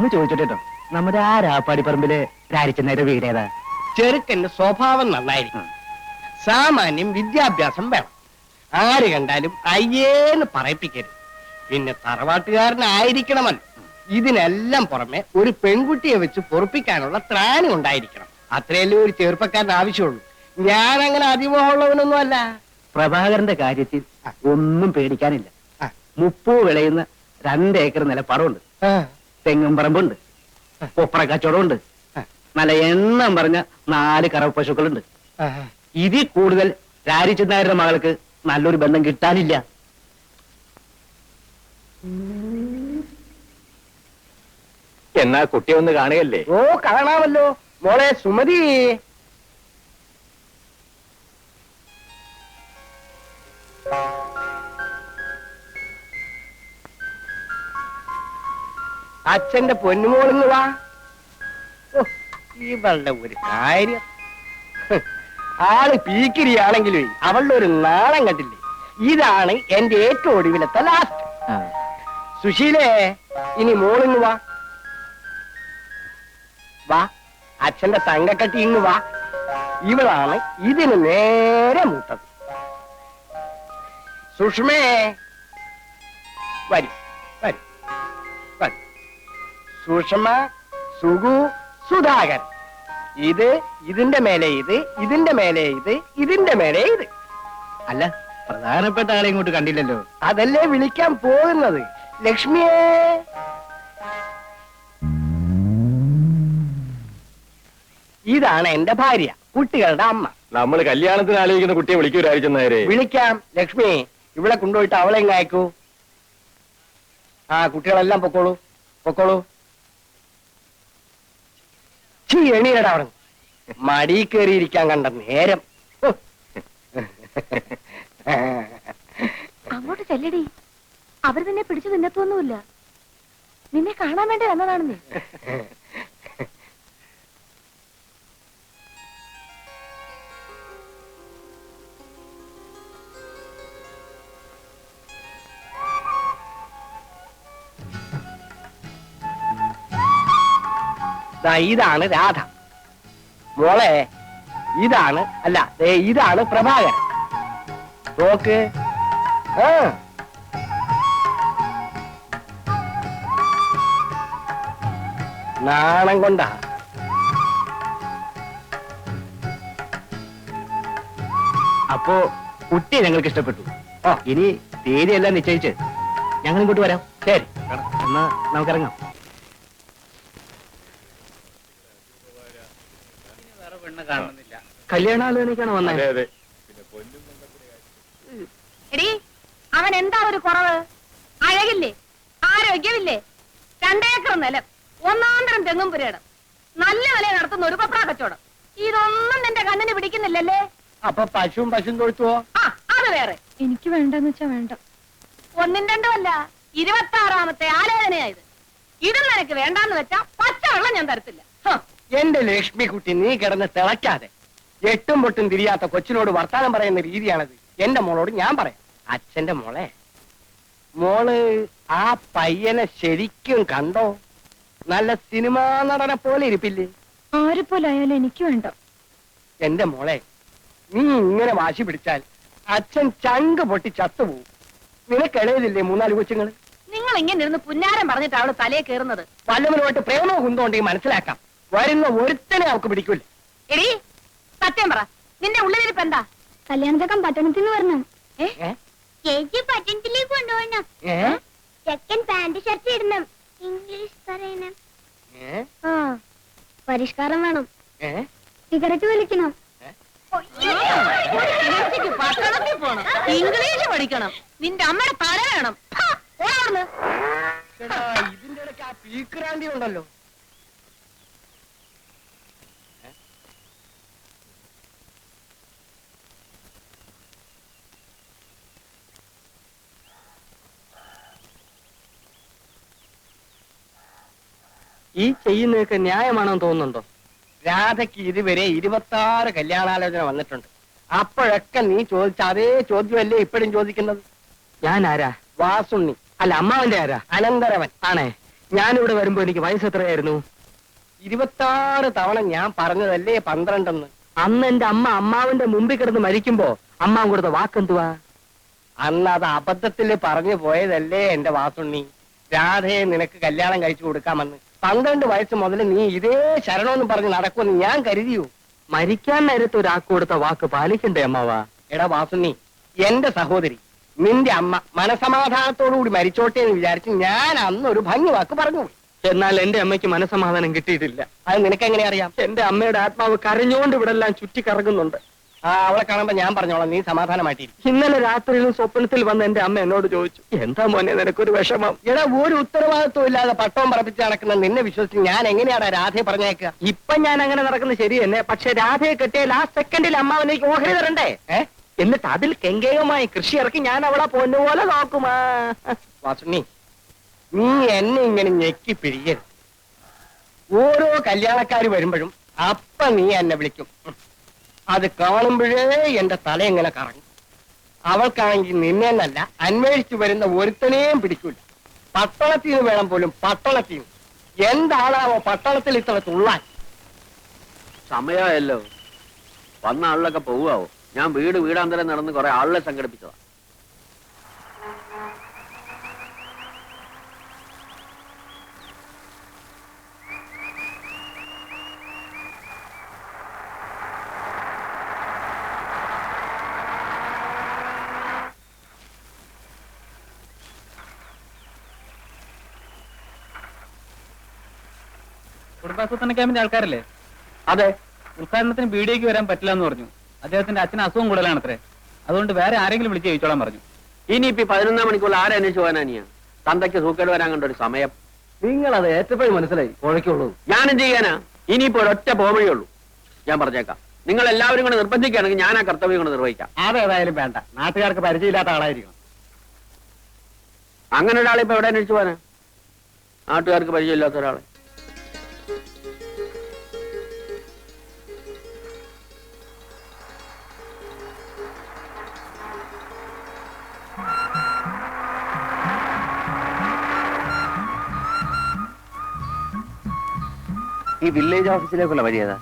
ഒന്ന് ചോദിച്ചോട്ടോ, നമ്മുടെ ആ രാപ്പാടിപ്പറമ്പില് രാരിച്ചെന്നേരെ വീട് ഏതാ? ചെറുക്കന്റെ സ്വഭാവം നന്നായിരിക്കും, സാമാന്യം വിദ്യാഭ്യാസം വേണം, ആര് കണ്ടാലും അയ്യേന്ന് പറയിപ്പിക്കരുത്, പിന്നെ തറവാട്ടുകാരനായിരിക്കണമല്ലോ. ഇതിനെല്ലാം പുറമെ ഒരു പെൺകുട്ടിയെ വെച്ച് പൊറപ്പിക്കാനുള്ള ത്രാണി ഉണ്ടായിരിക്കണം. അത്രയല്ലേ ഒരു ചെറുപ്പക്കാരന് ആവശ്യമുള്ളൂ. ഞാൻ അങ്ങനെ അതിമോഹമുള്ളവനൊന്നും അല്ല. പ്രഭാകരന്റെ കാര്യത്തിൽ ഒന്നും പേടിക്കാനില്ല. 30 വിളയുന്ന 2 ഏക്കർ നിലപ്പാടമുണ്ട്, തെങ്ങും പറമ്പുണ്ട്, കൊപ്ര കച്ചവടമുണ്ട്, നല്ല എണ്ണം പറഞ്ഞ 4 കറവ പശുക്കളുണ്ട്. ഇതിൽ കൂടുതൽ രാരിച്ചെന്നാരുടെ മകൾക്ക് നല്ലൊരു ബന്ധം കിട്ടാനില്ല. എന്നാ കുട്ടിയെ ഒന്ന് കാണുകയല്ലേ? ഓ, കാണാമല്ലോ. മോളെ സുമതി, അച്ഛന്റെ പൊന്നുമോളിന്ന് വാ. ഇവളുടെ ഒരു കാര്യം, ആള് പീക്കിരിയാണെങ്കിലും അവളുടെ ഒരു നാളം കണ്ടില്ലേ? ഇതാണ് എന്റെ ഏറ്റവും ഒടുവിലത്തെ ലാസ്റ്റ്. സുശീലേ, ഇനി മോളിന്ന് വാ. വാ, അച്ഛന്റെ തങ്കക്കട്ടി ഇങ്ങ് വാ. ഇവളാണ് ഇതിന് നേരെ മൂത്തത്. സുഷ്മേ, വരും വരും വരും. സുഷമ, സുഗു, സുധാകരൻ. ഇത്, ഇതിന്റെ മേലെ ഇത്, ഇതിന്റെ മേലെ ഇത്, ഇതിന്റെ മേലെ ഇത്. അല്ല, പ്രധാനപ്പെട്ട ആളെ ഇങ്ങോട്ട് കണ്ടില്ലല്ലോ. അതല്ലേ വിളിക്കാൻ പോകുന്നത്. ലക്ഷ്മിയെ, ഇതാണ് എന്റെ ഭാര്യ, കുട്ടികളുടെ അമ്മ. നമ്മൾ കല്യാണത്തിന് ആലോചിക്കുന്ന കുട്ടിയെ വിളിക്കൂ രാരിച്ചെന്നേരെ. വിളിക്കാം. ലക്ഷ്മി, ഇവിടെ കൊണ്ടുപോയിട്ട് അവളെ എങ്ങ് അയക്കൂ. ആ, കുട്ടികളെല്ലാം പൊക്കോളൂ, പൊക്കോളൂ. എണീരടാ അവിടെ, മടി കയറിയിരിക്കാൻ കണ്ട നേരം. അങ്ങോട്ട് ചെല്ലടി, അവർ നിന്നെ പിടിച്ചു തിന്നത്തൊന്നുമില്ല. നിന്നെ കാണാൻ വേണ്ടി വന്നതാണ് നീ. ഇതാണ് രാധ. മോളെ, ഇതാണ്, അല്ല ഇതാണ് പ്രഭാകരൻ. നോക്ക്. നാണം കൊണ്ടാ. അപ്പോ കുട്ടിയെ ഞങ്ങൾക്ക് ഇഷ്ടപ്പെട്ടു. ഇനി തീയതിയെല്ലാം നിശ്ചയിച്ച് ഞങ്ങൾ ഇങ്ങോട്ട് വരാം. ശരി, എന്നാ നമുക്കിറങ്ങാം. കല്യാണാലോചനയ്ക്കാണ് വന്നത്. എടി, അവൻ എന്താ ഒരു കുറവ്? അഴകില്ലേ, ആരോഗ്യമില്ലേ, 2 ഏക്കർ നിലം, 1 തെങ്ങും പുരയിടം, നല്ല വില നടത്തുന്ന ഒരു കൊപ്ര കച്ചവടം. ഇതൊന്നും നിന്റെ കണ്ണിന് പിടിക്കുന്നില്ലല്ലേ? അപ്പൊ പശുവും തൊഴുത്തുവോ? ആ, അത് വേറെ. എനിക്ക് വേണ്ടെന്ന് വെച്ചാ വേണ്ട. 1, 2 അല്ല, 26ാമത്തെ ആലോചനയായത്. ഇതും നിനക്ക് വേണ്ടാന്ന് വെച്ചാ പച്ചവെള്ളം ഞാൻ തരത്തില്ല. എന്റെ ലക്ഷ്മി കുട്ടി, നീ കിടന്ന് തിളയ്ക്കാതെ. 8ഉം പൊട്ടും തിരിയാത്ത കൊച്ചിനോട് വർത്താനം പറയുന്ന രീതിയാണത്. എന്റെ മോളോട് ഞാൻ പറയാം. അച്ഛന്റെ മോളെ, മോള് ആ പയ്യനെ ശരിക്കും കണ്ടോ? നല്ല സിനിമാ നടനെ പോലെ ഇരിപ്പില്ലേ? ആരെ പോലെ ആയാലും എനിക്ക് വേണ്ട. എന്റെ മോളെ, നീ ഇങ്ങനെ വാശി പിടിച്ചാൽ അച്ഛൻ ചങ്ക് പൊട്ടി ചത്തുപോകും. നിനക്കിളയതില്ലേ 3-4 കൊച്ചുങ്ങള്? നിങ്ങൾ ഇങ്ങനെ ഇരുന്ന് പുന്നാരം പറഞ്ഞിട്ട് അവള് തലയെ കയറുന്നത്. വല്ലവനുമായിട്ട് പ്രേമോ കുന്തോണ്ടെങ്കിൽ മനസ്സിലാക്കാം. വരുന്ന ഒരുത്തനെ അവൾക്ക് പിടിക്കൂല. എടി, സത്യം പറ, നിന്റെ ഉള്ളിലിരിപ്പ് എന്താ? കല്യാണത്തക്കം പട്ടണത്തിൽ നിന്ന് വരണം. ചേച്ചി പട്ടണത്തിലേക്ക് കൊണ്ടുപോകണം. ചെക്കൻ പാന്റ് ഷർട്ട് ഇടണം, ഇംഗ്ലീഷ് പറയണം, പരിഷ്കാരം വേണം, സിഗരറ്റ് വലിക്കണം, പട്ടണത്തിൽ പോണം, ഇംഗ്ലീഷ് പഠിക്കണം, നിന്റെ അമ്മയുടെ തല വേണം. ഇതിന്റെ ഇടയ്ക്ക് ആ പീക്രാന്തി ഉണ്ടല്ലോ. ഈ ചെയ്യുന്നതൊക്കെ ന്യായമാണെന്ന് തോന്നുന്നുണ്ടോ? രാധയ്ക്ക് ഇതുവരെ 26 കല്യാണാലോചന വന്നിട്ടുണ്ട്. അപ്പോഴൊക്കെ നീ ചോദിച്ച അതേ ചോദ്യമല്ലേ ഇപ്പോഴും ചോദിക്കുന്നത്? ഞാൻ ആരാ? വാസുണ്ണി. അല്ല, അമ്മാവന്റെ ആരാ? അനന്തരവൻ. ആണേ, ഞാനിവിടെ വരുമ്പോ എനിക്ക് വയസ്സ് എത്രയായിരുന്നു? 26 തവണ ഞാൻ പറഞ്ഞതല്ലേ 12 അന്ന് എന്റെ അമ്മ അമ്മാവിന്റെ മുമ്പിൽ കിടന്ന് മരിക്കുമ്പോ അമ്മാവൻ കൊടുത്ത വാക്കെന്തുവാ? അന്ന് അത് അബദ്ധത്തിൽ പറഞ്ഞു പോയതല്ലേ എന്റെ വാസുണ്ണി. രാധയെ നിനക്ക് കല്യാണം കഴിച്ചു കൊടുക്കാമെന്ന് 12 വയസ്സ് മുതൽ നീ ഇതേ ശരണമെന്ന് പറഞ്ഞ് നടക്കുമെന്ന് ഞാൻ കരുതിയോ? മരിക്കാൻ നേരത്ത് ഒരാൾക്ക് കൊടുത്ത വാക്ക് പാലിക്കണ്ടേ അമ്മാവാ? എടാ വാസുണ്ണി, എന്റെ സഹോദരി നിന്റെ അമ്മ മനസമാധാനത്തോടുകൂടി മരിച്ചോട്ടെ എന്ന് വിചാരിച്ച് ഞാൻ അന്ന് ഒരു ഭംഗി വാക്ക് പറഞ്ഞു. എന്നാൽ എന്റെ അമ്മയ്ക്ക് മനസമാധാനം കിട്ടിയിട്ടില്ല. അത് നിനക്ക് എങ്ങനെ അറിയാം? എന്റെ അമ്മയുടെ ആത്മാവ് കരഞ്ഞുകൊണ്ട് ഇവിടെ എല്ലാം ചുറ്റി കറങ്ങുന്നുണ്ട്. അവളെ കാണുമ്പോ ഞാൻ പറഞ്ഞോളാം, നീ സമാധാനമായിട്ടിരിക്കും. ഇന്നലെ രാത്രിയിലും സ്വപ്നത്തിൽ വന്ന് എന്റെ അമ്മ എന്നോട് ചോദിച്ചു, എന്താ മോനെ നിനക്കൊരു വിഷമം? എടാ, ഒരു ഉത്തരവാദിത്വം ഇല്ലാതെ പട്ടവും പറപ്പിച്ച് നടക്കുന്ന നിന്നെ വിശ്വസിച്ച് ഞാൻ എങ്ങനെയാടാ രാധയെ പറഞ്ഞേക്കുക? ഇപ്പൊ ഞാൻ അങ്ങനെ നടക്കുന്നത് ശരി തന്നെ, പക്ഷെ രാധയെ കെട്ടിയാൽ ആ സെക്കൻഡിൽ അമ്മാവനേക്ക് ഓഹരി തരണ്ടേ? എന്നിട്ട് അതിൽ കെങ്കേയമായി കൃഷി ഇറക്കി ഞാൻ അവളെ പൊന്നുപോലെ നോക്കുമാ. വാസുണ്ണി, നീ എന്നെ ഇങ്ങനെ ഞെക്കി പിഴിയരുത്. ഓരോ കല്യാണക്കാര് വരുമ്പോഴും അപ്പ നീ എന്നെ വിളിക്കും. അത് കാണുമ്പോഴേ എന്റെ തല എങ്ങനെ കറങ്ങും. അവൾക്കാണെങ്കിൽ നിന്നെ എന്നല്ല അന്വേഷിച്ചു വരുന്ന ഒരുത്തനെയും പിടിക്കൂല. പട്ടണത്തിൽ നിന്ന് വേണം പോലും, പട്ടണത്തിൽ നിന്ന്. എന്താണാവോ പട്ടണത്തിൽ ഇത്ര തുള്ളാൻ? സമയമല്ലോ, വന്ന ആളിലൊക്കെ പോവാവോ? ഞാൻ വീടാന്തരം നടന്ന് കുറെ ആളുകളെ സംഘടിപ്പിച്ചതാ. കുടുംബാസൂത്രണ ക്യാമ്പിന്റെ ആൾക്കാരല്ലേ? അതെ. ഉദ്ഘാടനത്തിന് ബീഡിയേക്ക് വരാൻ പറ്റില്ല എന്ന് പറഞ്ഞു. അദ്ദേഹത്തിന്റെ അച്ഛന് അസുഖം കൂടുതലാണത്രേ. അതുകൊണ്ട് വേറെ ആരെങ്കിലും വിളിച്ച് ചോദിച്ചോളാൻ പറഞ്ഞു. ഇനിയിപ്പോ 11 മണിക്കൂർ ആരെ അന്വേഷിച്ചു പോകാനാ? തന്തയ്ക്ക് സൂക്കേട് വരാൻ കണ്ട ഒരു സമയം. നിങ്ങളത് ഏറ്റപ്പോഴും മനസ്സിലായി. കുഴക്കുള്ളൂ. ഞാനും ചെയ്യാനാ? ഇനിയിപ്പോ ഒരൊറ്റ പോവഴിയുള്ളൂ. ഞാൻ പറഞ്ഞേക്കാം, നിങ്ങൾ എല്ലാവരും കൂടെ നിർബന്ധിക്കുകയാണെങ്കിൽ ഞാൻ ആ കർത്തവ്യം കൊണ്ട് നിർവഹിക്കാം. അതേതായാലും വേണ്ട, നാട്ടുകാർക്ക് പരിചയമില്ലാത്ത ആളായിരിക്കണം. അങ്ങനെ ഒരാളെ ഇപ്പൊ എവിടെ അന്വേഷിച്ചു പോകാനാ? നാട്ടുകാർക്ക് പരിചയമില്ലാത്ത ഒരാളെ. ഈ വില്ലേജ് ഓഫീസിലേക്കുള്ള വഴി ഏതാ?